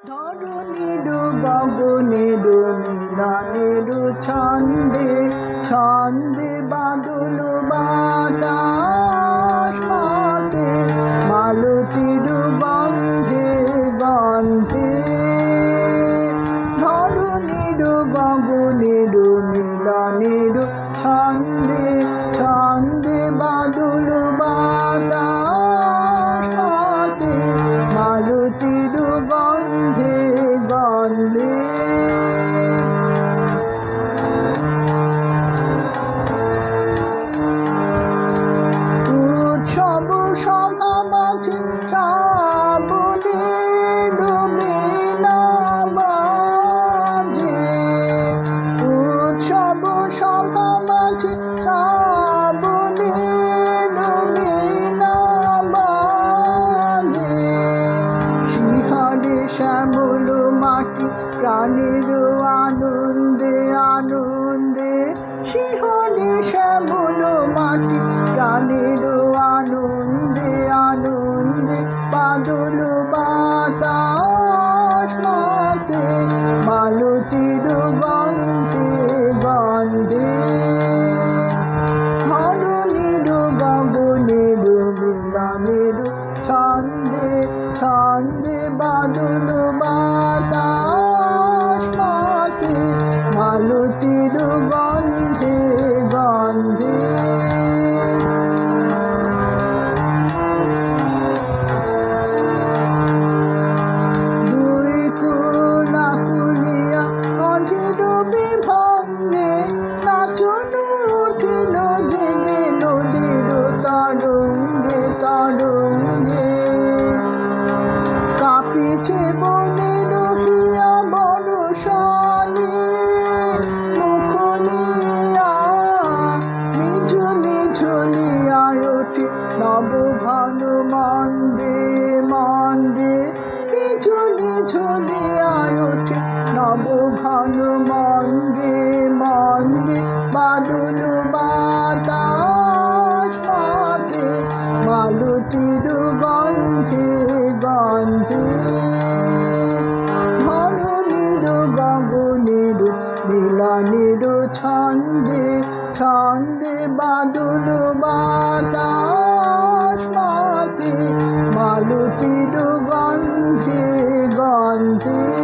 ধরণীর গগনের মিলনের ছন্দে ছন্দে বাদল বাতাস মাতে মালতীর গন্ধে গন্ধে ধরণীর গগনের মিলনের ছন্দে ছন্দে বাদল বাতাস মাতে মালতীর গন্ধে গন্ধে উৎসব সভা মাঝে শ্রাবণে ডুবে না বাজে উৎসব সভা মাঝে শ্রাবণে ডুবে না বাজে শিহরে শ্যামল মাটি প্রাণের আনন্দে আনন্দে শিহরে শ্যামল মাটি প্রাণের আনন্দে আনন্দে বাদল বাতাস মাতে মালতীর গন্ধে গন্ধে ধরণীর গগনের মিলনের ছন্দে ছন্দে বাদল বাতাস মাতে মালতীর গন্ধে গন্ধে দুই কুলাকুলিয়া অধীর বিভঙ্গে নাচন উঠিল জেগে নদীর তরঙ্গে তরঙ্গে কাঁপিছে বনে রহিয়া বরষানে মুখ নিয়া মিঝুলি ঝুলিয়া ওঠে নবঘন মন্দে মন্দে মিঝুলি ঝুলিয়া ওঠে নবঘন মন্দে মন্দে বাদল বাতাস মাতে মালতীর গন্ধে গন্ধে ধরণীর গগনের মিলনের ছন্দে ছন্দে বাদল বাতাস মাতে মালতীর গন্ধে গন্ধে।